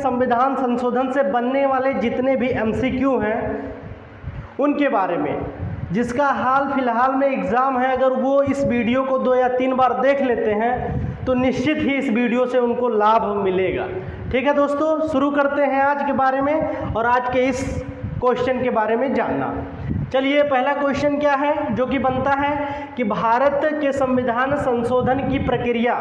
संविधान संशोधन से बनने वाले जितने भी MCQ हैं उनके बारे में, जिसका हाल फिलहाल में एग्ज़ाम है, अगर वो इस वीडियो को 2 या 3 बार देख लेते हैं तो निश्चित ही इस वीडियो से उनको लाभ मिलेगा। ठीक है दोस्तों, शुरू करते हैं आज के बारे में और आज के इस क्वेश्चन के बारे में जानना। चलिए, पहला क्वेश्चन क्या है जो कि बनता है कि भारत के संविधान संशोधन की प्रक्रिया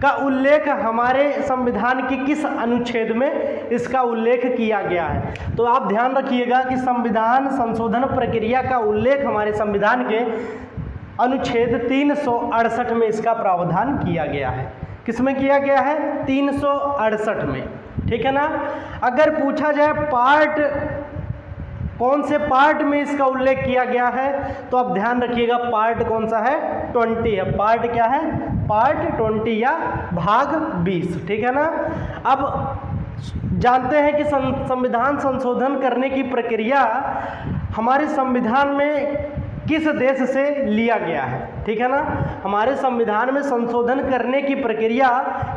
का उल्लेख हमारे संविधान के किस अनुच्छेद में इसका उल्लेख किया गया है। तो आप ध्यान रखिएगा कि संविधान संशोधन प्रक्रिया का उल्लेख हमारे संविधान के अनुच्छेद 368 में इसका प्रावधान किया गया है। किसमें किया गया है? 368 में। ठीक है ना। अगर पूछा जाए पार्ट, कौन से पार्ट में इसका उल्लेख किया गया है, तो आप ध्यान रखिएगा पार्ट कौन सा है? 20 है। पार्ट क्या है? पार्ट 20 या भाग 20। ठीक है ना। अब जानते हैं कि संविधान संशोधन करने की प्रक्रिया हमारे संविधान में किस देश से लिया गया है। ठीक है ना। हमारे संविधान में संशोधन करने की प्रक्रिया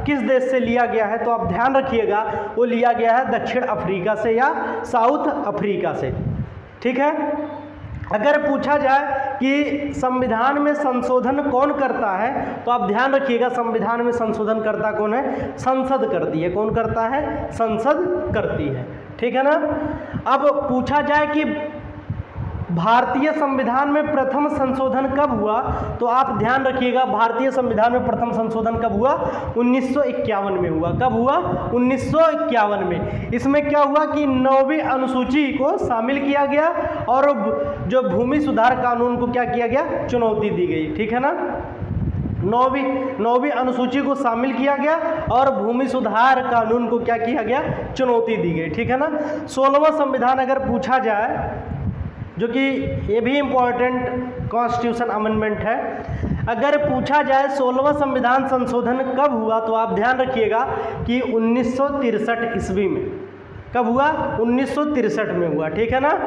किस देश से लिया गया है, तो आप ध्यान रखिएगा वो लिया गया है दक्षिण अफ्रीका से या साउथ अफ्रीका से। ठीक है। अगर पूछा जाए कि संविधान में संशोधन कौन करता है, तो आप ध्यान रखिएगा संविधान में संशोधन करता कौन है? संसद करती है। कौन करता है? संसद करती है। ठीक है ना। अब पूछा जाए कि भारतीय संविधान में प्रथम संशोधन कब हुआ, तो आप ध्यान रखिएगा भारतीय संविधान में प्रथम संशोधन कब हुआ? 1951 में हुआ। कब हुआ? 1951 में। इसमें क्या हुआ कि 9वीं अनुसूची को शामिल किया गया और जो भूमि सुधार कानून को क्या किया गया? चुनौती दी गई। ठीक है ना। 9वीं अनुसूची को शामिल किया गया और भूमि सुधार कानून को क्या किया गया? चुनौती दी गई। ठीक है ना। 16वां संविधान अगर पूछा जाए, जो कि ये भी इम्पॉर्टेंट कॉन्स्टिट्यूशन अमेंडमेंट है, अगर पूछा जाए 16वां संविधान संशोधन कब हुआ, तो आप ध्यान रखिएगा कि 1963 ईस्वी में। कब हुआ? 1963 में हुआ। ठीक है ना।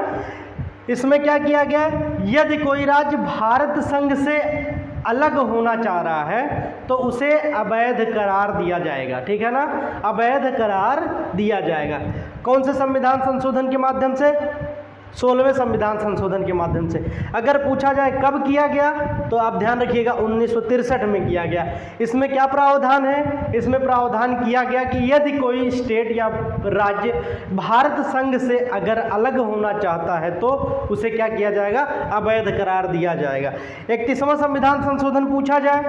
इसमें क्या किया गया? यदि कोई राज्य भारत संघ से अलग होना चाह रहा है तो उसे अवैध करार दिया जाएगा। ठीक है ना। अवैध करार दिया जाएगा। कौन से संविधान संशोधन के माध्यम से? 16वें संविधान संशोधन के माध्यम से। अगर पूछा जाए कब किया गया, तो आप ध्यान रखिएगा 1963 में किया गया। इसमें क्या प्रावधान है? इसमें प्रावधान किया गया कि यदि कोई स्टेट या राज्य भारत संघ से अगर अलग होना चाहता है तो उसे क्या किया जाएगा? अवैध करार दिया जाएगा। 31वां संविधान संशोधन पूछा जाए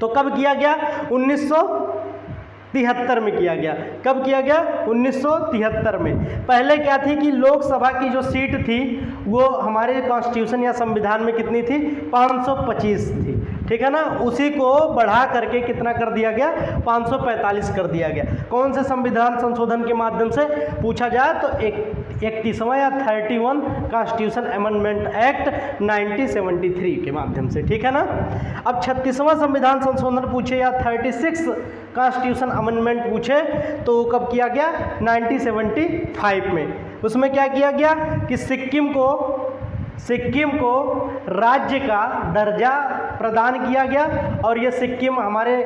तो कब किया गया? 1973 में किया गया। कब किया गया? 1973 में। पहले क्या थी कि लोकसभा की जो सीट थी वो हमारे कॉन्स्टिट्यूशन या संविधान में कितनी थी? 525 थी। ठीक है ना। उसी को बढ़ा करके कितना कर दिया गया? 545 कर दिया गया। कौन से संविधान संशोधन के माध्यम से पूछा जाए तो 31वां या 31 कॉन्स्टिट्यूशन अमेंडमेंट एक्ट 1973 के माध्यम से। ठीक है ना। अब 36वां संविधान संशोधन पूछे या 36 कॉन्स्टिट्यूशन अमेंडमेंट पूछे तो कब किया गया? 1975 में। उसमें क्या किया गया कि सिक्किम को राज्य का दर्जा प्रदान किया गया और ये सिक्किम हमारे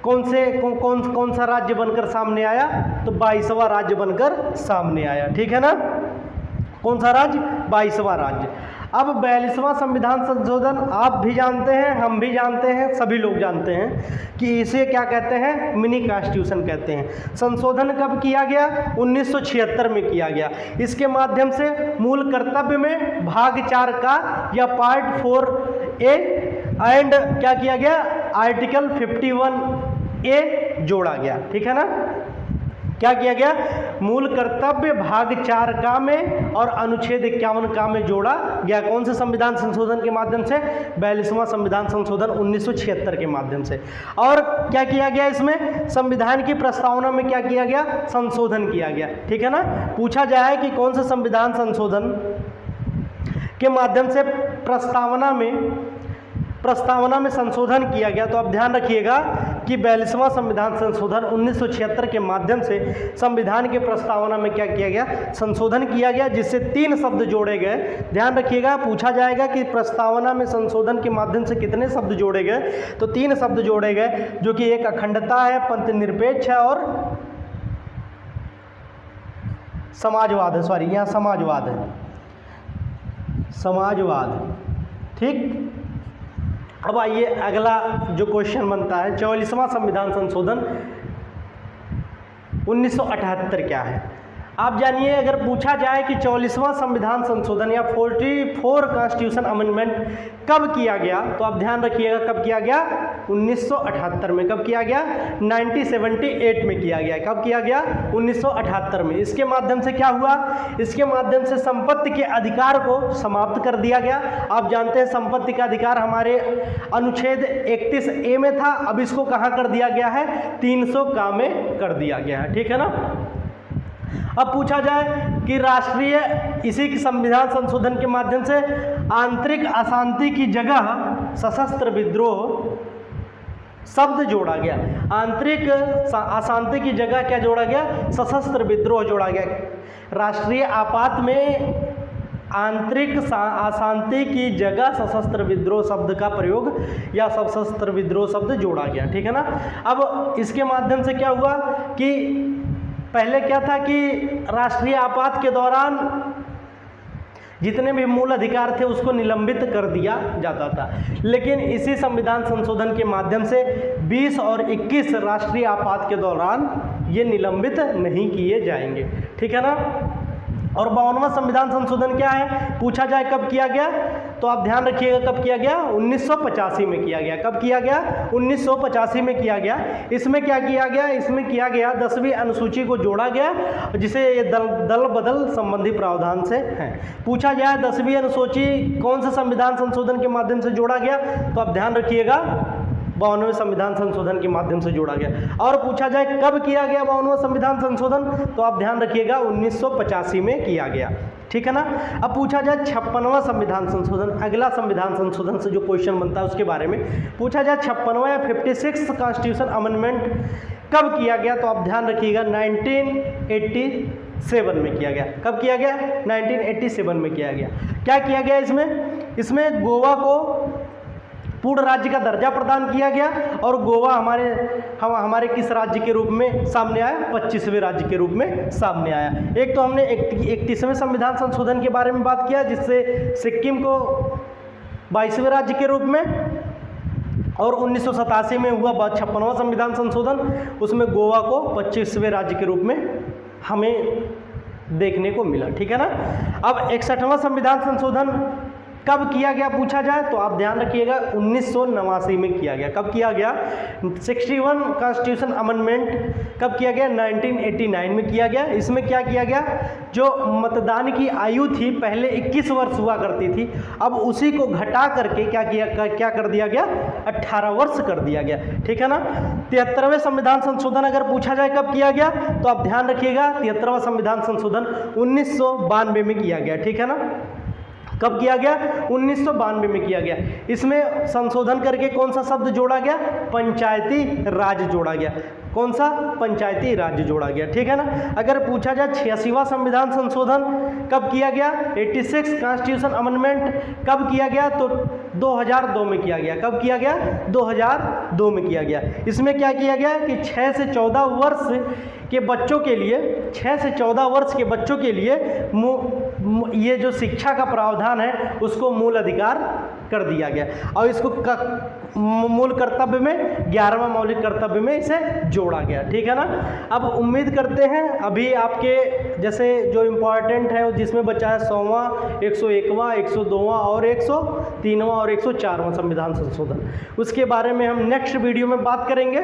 कौन सा राज्य बनकर सामने आया? तो 22वां राज्य बनकर सामने आया। ठीक है ना। कौन सा राज्य? 22वां राज्य। अब 42वां संविधान संशोधन आप भी जानते हैं, हम भी जानते हैं, सभी लोग जानते हैं कि इसे क्या कहते हैं? मिनी कॉन्स्टिट्यूशन कहते हैं। संशोधन कब किया गया? 1976 में किया गया। इसके माध्यम से मूल कर्तव्य में भाग 4 का या पार्ट 4A एंड क्या किया गया? आर्टिकल 51A जोड़ा गया। ठीक है ना। क्या किया गया? मूल कर्तव्य भाग 4 का में और अनुच्छेद 51 का में जोड़ा गया। कौन से संविधान संशोधन के माध्यम से? 42वां संविधान संशोधन 1976 के माध्यम से। और क्या किया गया? इसमें संविधान की प्रस्तावना में क्या किया गया? संशोधन किया गया। ठीक है ना। पूछा जाए कि कौन से संविधान संशोधन के माध्यम से प्रस्तावना में संशोधन किया गया, तो आप ध्यान रखिएगा कि 42वां संविधान संशोधन 1976 के माध्यम से संविधान के प्रस्तावना में क्या किया गया? संशोधन किया गया, जिससे 3 शब्द जोड़े गए। ध्यान रखिएगा, पूछा जाएगा कि प्रस्तावना में संशोधन के माध्यम से कितने शब्द जोड़े गए, तो 3 शब्द जोड़े गए, जो कि एक अखंडता है, पंथ निरपेक्ष है और समाजवाद है, सॉरी यहाँ समाजवाद है, समाजवाद। ठीक, अब आइए अगला जो क्वेश्चन बनता है, 44वां संविधान संशोधन 1978 क्या है। आप जानिए, अगर पूछा जाए कि 44वां संविधान संशोधन या 44 कॉन्स्टिट्यूशन अमेंडमेंट कब किया गया, तो आप ध्यान रखिएगा कब किया गया, 1978 में। कब किया गया, 1978 में किया गया। कब किया गया, 1978 में। इसके माध्यम से क्या हुआ, इसके माध्यम से संपत्ति के अधिकार को समाप्त कर दिया गया। आप जानते हैं संपत्ति का अधिकार हमारे अनुच्छेद 31A में था, अब इसको कहाँ कर दिया गया है, 300 का में कर दिया गया है। ठीक है ना। अब पूछा जाए कि राष्ट्रीय, इसी की संविधान संशोधन के माध्यम से आंतरिक अशांति की जगह सशस्त्र विद्रोह शब्द जोड़ा गया। आंतरिक अशांति की जगह क्या जोड़ा गया, सशस्त्र विद्रोह जोड़ा गया। राष्ट्रीय आपात में आंतरिक अशांति की जगह सशस्त्र विद्रोह शब्द का प्रयोग या सशस्त्र विद्रोह शब्द जोड़ा गया। ठीक है ना। अब इसके माध्यम से क्या हुआ कि पहले क्या था कि राष्ट्रीय आपात के दौरान जितने भी मूल अधिकार थे उसको निलंबित कर दिया जाता था, लेकिन इसी संविधान संशोधन के माध्यम से 20 और 21 राष्ट्रीय आपात के दौरान ये निलंबित नहीं किए जाएंगे। ठीक है ना। और 52वां संविधान संशोधन क्या है, पूछा जाए कब किया गया, तो आप ध्यान रखिएगा कब किया गया, 1985 में किया गया। कब किया गया, 1985 में किया गया। इसमें क्या किया गया, इसमें किया गया 10वीं अनुसूची को जोड़ा गया, जिसे ये दल बदल संबंधी प्रावधान से है। पूछा जाए 10वीं अनुसूची कौन से संविधान संशोधन के माध्यम से जोड़ा गया, तो आप ध्यान रखिएगा 52वें संविधान संशोधन के माध्यम से जोड़ा गया। और पूछा जाए कब किया गया 52वां संविधान संशोधन, तो आप ध्यान रखिएगा 1985 में किया गया। ठीक है ना। अब पूछा जाए 56वां संविधान संशोधन, अगला संविधान संशोधन से जो क्वेश्चन बनता है उसके बारे में पूछा जाए 56वां या 56 कॉन्स्टिट्यूशन अमेंडमेंट कब किया गया, तो आप ध्यान रखिएगा 1987 में किया गया। कब किया गया, 1987 में किया गया। क्या किया गया इसमें गोवा को पूर्ण राज्य का दर्जा प्रदान किया गया, और गोवा हमारे किस राज्य के रूप में सामने आया, 25वें राज्य के रूप में सामने आया। एक तो हमने 31वें संविधान संशोधन के बारे में बात किया, जिससे सिक्किम को 22वें राज्य के रूप में, और 1987 में हुआ 56वां संविधान संशोधन, उसमें गोवा को 25वें राज्य के रूप में हमें देखने को मिला। ठीक है ना। अब 61वां संविधान संशोधन कब किया गया पूछा जाए, तो आप ध्यान रखिएगा 1989 में किया गया। कब किया गया, 61 कॉन्स्टिट्यूशन अमेंडमेंट कब किया गया, 1989 में किया गया। इसमें क्या किया गया, जो मतदान की आयु थी पहले 21 वर्ष हुआ करती थी, अब उसी को घटा करके क्या कर दिया गया, 18 वर्ष कर दिया गया। ठीक है ना। 73वें संविधान संशोधन अगर पूछा जाए कब किया गया, तो आप ध्यान रखिएगा 73वां संविधान संशोधन 1992 में किया गया। ठीक है ना। कब किया गया, 1992 में किया गया। इसमें संशोधन करके कौन सा शब्द जोड़ा गया, पंचायती राज जोड़ा गया। कौन सा, पंचायती राज्य जोड़ा गया। ठीक है ना। अगर पूछा जाए 86वां संविधान संशोधन कब किया गया, 86 कॉन्स्टिट्यूशन अमेंडमेंट कब किया गया, तो 2002 में किया गया। कब किया गया, 2002 में किया गया। इसमें क्या किया गया कि 6 से 14 वर्ष के बच्चों के लिए, 6 से 14 वर्ष के बच्चों के लिए ये जो शिक्षा का प्रावधान है उसको मूल अधिकार कर दिया गया, और इसको मूल कर्तव्य में 11वां मौलिक कर्तव्य में इसे जोड़ा गया। ठीक है ना। अब उम्मीद करते हैं अभी आपके जैसे जो इम्पोर्टेंट है जिसमें बचा है 100वां, 101वां, 102वां और 103वां और 104वां संविधान संशोधन, उसके बारे में हम नेक्स्ट वीडियो में बात करेंगे।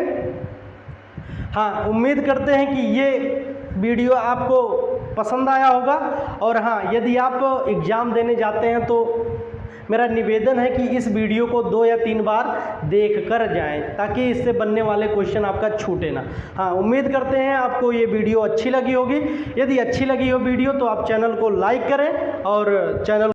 हाँ, उम्मीद करते हैं कि ये वीडियो आपको पसंद आया होगा, और हाँ, यदि आप एग्ज़ाम देने जाते हैं तो मेरा निवेदन है कि इस वीडियो को 2 या 3 बार देख कर जाएं, ताकि इससे बनने वाले क्वेश्चन आपका छूटे ना। हाँ, उम्मीद करते हैं आपको ये वीडियो अच्छी लगी होगी। यदि अच्छी लगी हो वीडियो तो आप चैनल को लाइक करें और चैनल